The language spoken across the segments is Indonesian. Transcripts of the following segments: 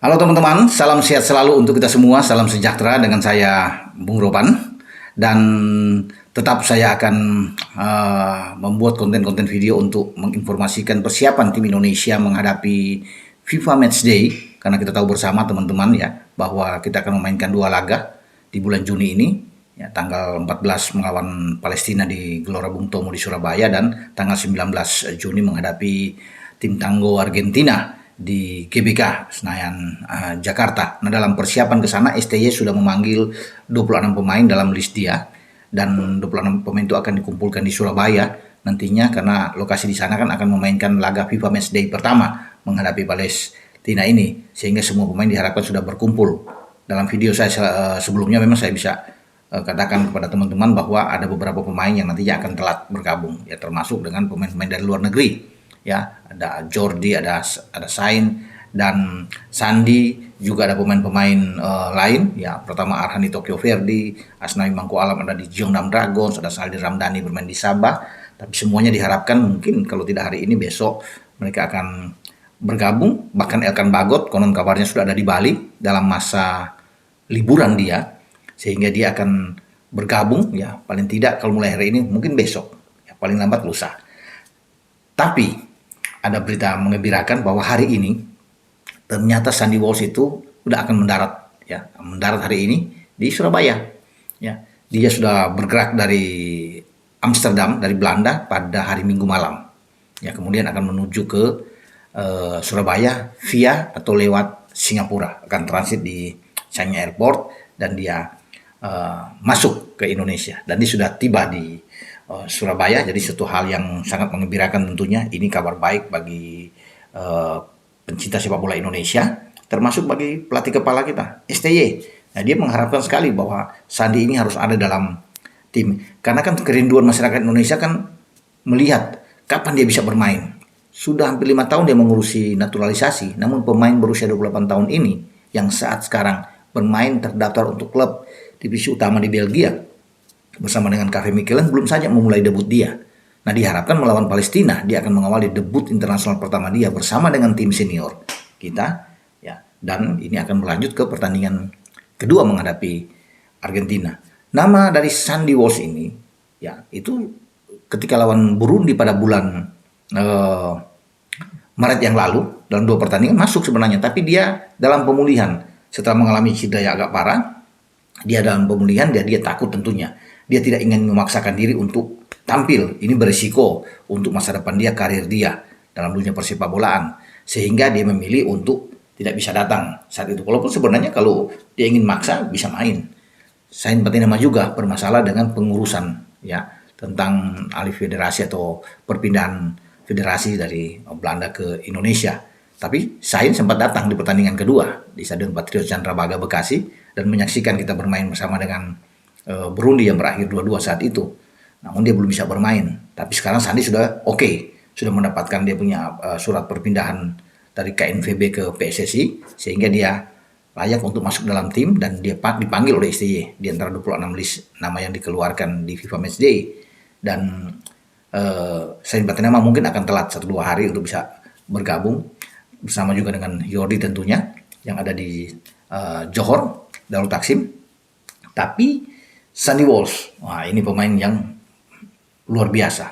Halo teman-teman, salam sehat selalu untuk kita semua, salam sejahtera dengan saya Bung Roban. Dan tetap saya akan membuat konten-konten video untuk menginformasikan persiapan tim Indonesia menghadapi FIFA Matchday. Karena kita tahu bersama teman-teman ya, bahwa kita akan memainkan 2 laga di bulan Juni ini. Ya, tanggal 14 melawan Palestina di Gelora Bung Tomo di Surabaya, dan tanggal 19 Juni menghadapi tim tangguh Argentina di GBK Senayan, Jakarta. Nah, dalam persiapan ke sana STY sudah memanggil 26 pemain dalam list dia, dan 26 pemain itu akan dikumpulkan di Surabaya nantinya, karena lokasi di sana kan akan memainkan laga FIFA Matchday pertama menghadapi Palestina ini, sehingga semua pemain diharapkan sudah berkumpul. Dalam video saya sebelumnya memang saya bisa katakan kepada teman-teman bahwa ada beberapa pemain yang nantinya akan telat bergabung, ya, termasuk dengan pemain-pemain dari luar negeri. Ya, ada Jordi, ada Sain dan Sandi, juga ada pemain-pemain lain. Ya, pertama Arhani Tokyo Verdy, Asnawi Mangku Alam ada di Jeonnam Dragons, ada Saldi Ramdhani bermain di Sabah. Tapi semuanya diharapkan mungkin kalau tidak hari ini besok mereka akan bergabung. Bahkan Elkan Bagot konon kabarnya sudah ada di Bali dalam masa liburan dia, sehingga dia akan bergabung ya, paling tidak kalau mulai hari ini mungkin besok, ya, paling lambat lusa. Tapi ada berita mengembirakan bahwa hari ini ternyata Sandy Walsh itu udah akan mendarat, ya, mendarat hari ini di Surabaya. Ya, dia sudah bergerak dari Amsterdam, dari Belanda pada hari Minggu malam. Ya, kemudian akan menuju ke Surabaya via atau lewat Singapura, akan transit di Changi Airport, dan dia masuk ke Indonesia, dan dia sudah tiba di Surabaya. Jadi satu hal yang sangat mengembirakan tentunya. Ini kabar baik bagi pencinta sepak bola Indonesia, termasuk bagi pelatih kepala kita STY. Nah, dia mengharapkan sekali bahwa Sandi ini harus ada dalam tim, karena kan kerinduan masyarakat Indonesia kan melihat kapan dia bisa bermain. Sudah hampir 5 tahun dia mengurusi naturalisasi, namun pemain berusia 28 tahun ini yang saat sekarang bermain terdaftar untuk klub divisi utama di Belgia bersama dengan KV Mechelen belum saja memulai debut dia. Nah, diharapkan melawan Palestina dia akan mengawali debut internasional pertama dia bersama dengan tim senior kita, ya, dan ini akan berlanjut ke pertandingan kedua menghadapi Argentina. Nama dari Sandy Walsh ini, ya, itu ketika lawan Burundi pada bulan Maret yang lalu dalam 2 pertandingan masuk sebenarnya, tapi dia dalam pemulihan setelah mengalami cedera yang agak parah. Dia dalam pemulihan, dia takut tentunya. Dia tidak ingin memaksakan diri untuk tampil. Ini berisiko untuk masa depan dia, karir dia dalam dunia persepak bolaan. Sehingga dia memilih untuk tidak bisa datang saat itu. Walaupun sebenarnya kalau dia ingin maksa bisa main. Sain Patinama juga bermasalah dengan pengurusan, ya, tentang alih federasi atau perpindahan federasi dari Belanda ke Indonesia. Tapi Sain sempat datang di pertandingan kedua di Stadion Patriot Candrabaga Bekasi dan menyaksikan kita bermain bersama dengan Burundi yang berakhir 2-2 saat itu. Namun dia belum bisa bermain. Tapi sekarang Sandi sudah sudah mendapatkan dia punya surat perpindahan dari KNVB ke PSSI, sehingga dia layak untuk masuk dalam tim, dan dia dipanggil oleh STY di antara 26 list nama yang dikeluarkan di FIFA Matchday. Dan Sain Patinama mungkin akan telat 1-2 hari untuk bisa bergabung bersama juga dengan Jordi tentunya yang ada di Johor Darul Taksim. Tapi Sandy Walsh, wah, ini pemain yang luar biasa,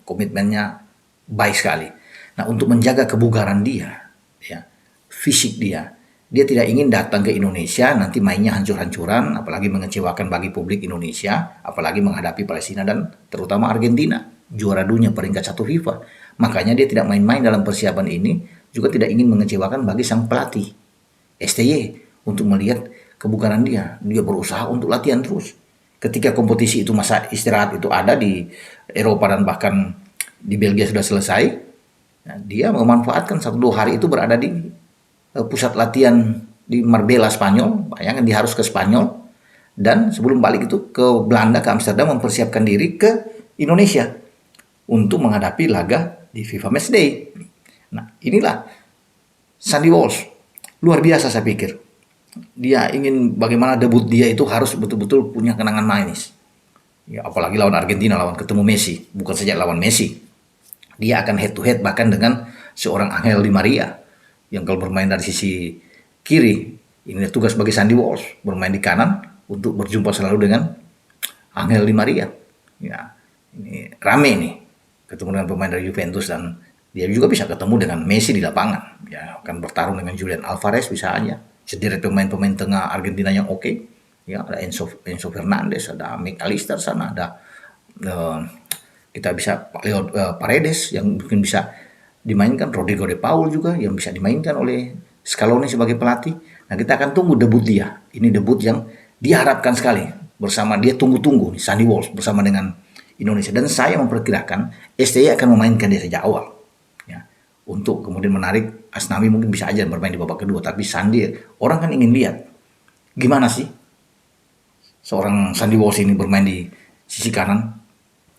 komitmennya baik sekali. Nah, untuk menjaga kebugaran dia, ya, fisik dia tidak ingin datang ke Indonesia nanti mainnya hancur-hancuran, apalagi mengecewakan bagi publik Indonesia, apalagi menghadapi Palestina dan terutama Argentina, juara dunia peringkat 1 FIFA. Makanya dia tidak main-main dalam persiapan ini, juga tidak ingin mengecewakan bagi sang pelatih STY untuk melihat kebugaran dia. Dia berusaha untuk latihan terus. Ketika kompetisi itu, masa istirahat itu ada di Eropa dan bahkan di Belgia sudah selesai, nah, dia memanfaatkan 1-2 hari itu berada di pusat latihan di Marbella, Spanyol. Bayangkan dia harus ke Spanyol, dan sebelum balik itu ke Belanda, ke Amsterdam, mempersiapkan diri ke Indonesia untuk menghadapi laga di FIFA Matchday. Nah, inilah Sandy Walsh, luar biasa saya pikir. Dia ingin bagaimana debut dia itu harus betul-betul punya kenangan manis. Ya, apalagi lawan Argentina, lawan ketemu Messi, bukan saja lawan Messi. Dia akan head to head bahkan dengan seorang Angel Di Maria yang kalau bermain dari sisi kiri, ini tugas bagi Sandy Walsh bermain di kanan untuk berjumpa selalu dengan Angel Di Maria. Ya, ini rame nih ketemu dengan pemain dari Juventus, dan dia juga bisa ketemu dengan Messi di lapangan. Ya, akan bertarung dengan Julian Alvarez bisa aja. Sederet pemain-pemain tengah Argentina yang oke. Ya, ada Enzo Fernandez, ada McAllister sana, ada kita bisa Leo Paredes yang mungkin bisa dimainkan, Rodrigo de Paul juga yang bisa dimainkan oleh Scaloni sebagai pelatih. Nah, kita akan tunggu debut dia. Ini debut yang diharapkan sekali bersama dia, tunggu-tunggu nih Sandy Walsh bersama dengan Indonesia, dan saya memperkirakan STY akan memainkan dia sejak awal ya, untuk kemudian menarik Asnawi. Mungkin bisa aja bermain di babak kedua, tapi Sandy, orang kan ingin lihat gimana sih seorang Sandy Walsh ini bermain di sisi kanan,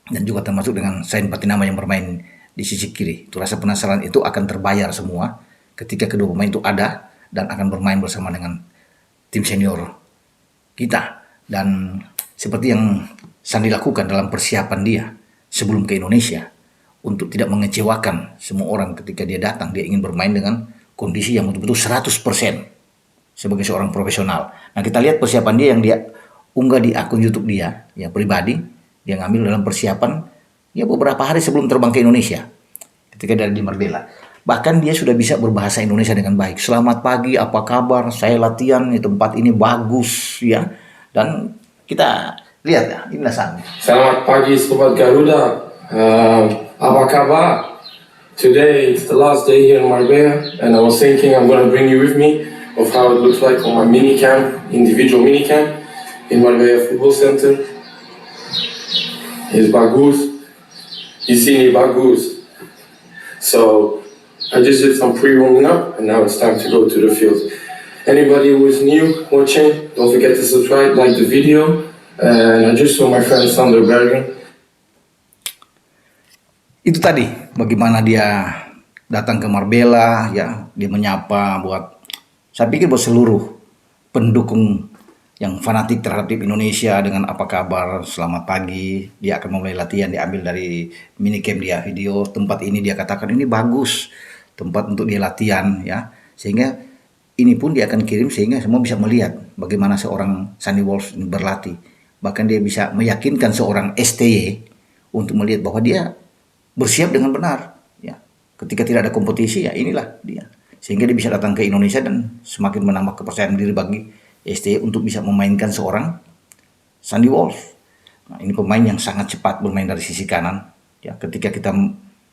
dan juga termasuk dengan Sain Patinama yang bermain di sisi kiri. Itu rasa penasaran itu akan terbayar semua ketika kedua pemain itu ada dan akan bermain bersama dengan tim senior kita. Dan seperti yang Sandy lakukan dalam persiapan dia sebelum ke Indonesia, untuk tidak mengecewakan semua orang ketika dia datang, dia ingin bermain dengan kondisi yang betul-betul 100% sebagai seorang profesional. Nah, kita lihat persiapan dia yang dia unggah di akun YouTube dia yang pribadi. Dia ngambil dalam persiapan ya beberapa hari sebelum terbang ke Indonesia ketika dia di Marbella. Bahkan dia sudah bisa berbahasa Indonesia dengan baik. Selamat pagi, apa kabar? Saya latihan di tempat ini bagus ya. Dan kita lihat ya, inilah Sandy. Selamat pagi Sobat Garuda. Apa kabar? Today is the last day here in Marbella, and I was thinking I'm going to bring you with me of how it looks like on my mini camp, individual mini camp in Marbella Football Center. It's bagus. You see me bagus. So I just did some pre-warming up, and now it's time to go to the field. Anybody who is new watching, don't forget to subscribe, like the video. And I just saw my friend Sander Bergen. Itu tadi bagaimana dia datang ke Marbella ya, dia menyapa buat, saya pikir buat seluruh pendukung yang fanatik terhadap tim Indonesia dengan apa kabar, selamat pagi. Dia akan memulai latihan, diambil dari minicamp dia, video tempat ini dia katakan ini bagus tempat untuk dia latihan ya, sehingga ini pun dia akan kirim sehingga semua bisa melihat bagaimana seorang Sandy Walsh berlatih. Bahkan dia bisa meyakinkan seorang STY untuk melihat bahwa dia bersiap dengan benar ya. Ketika tidak ada kompetisi ya inilah dia, sehingga dia bisa datang ke Indonesia dan semakin menambah kepercayaan diri bagi STY untuk bisa memainkan seorang Sandy Walsh. Nah, ini pemain yang sangat cepat bermain dari sisi kanan ya. Ketika kita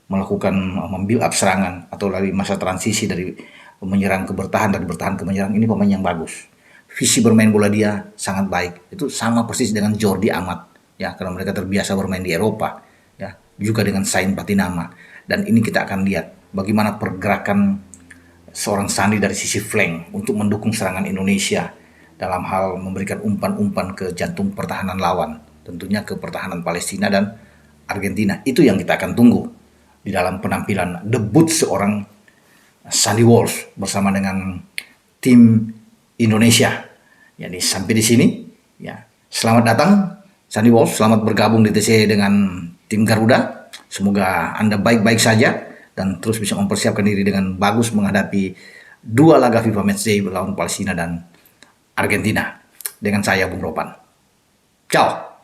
melakukan membuild up serangan atau dari masa transisi dari menyerang ke bertahan, dari bertahan ke menyerang, ini pemain yang bagus. Visi bermain bola dia sangat baik. Itu sama persis dengan Jordi Amat ya, karena mereka terbiasa bermain di Eropa ya, juga dengan Sain Patinama. Dan ini kita akan lihat bagaimana pergerakan seorang Sandy dari sisi flank untuk mendukung serangan Indonesia dalam hal memberikan umpan-umpan ke jantung pertahanan lawan, tentunya ke pertahanan Palestina dan Argentina. Itu yang kita akan tunggu di dalam penampilan debut seorang Sandy Walsh bersama dengan tim Indonesia. Jadi sampai di sini ya. Selamat datang Sandy Walsh, selamat bergabung di TC dengan tim Garuda. Semoga Anda baik-baik saja dan terus bisa mempersiapkan diri dengan bagus menghadapi dua laga FIFA Matchday melawan Palestina dan Argentina. Dengan saya Bung Ropan. Ciao.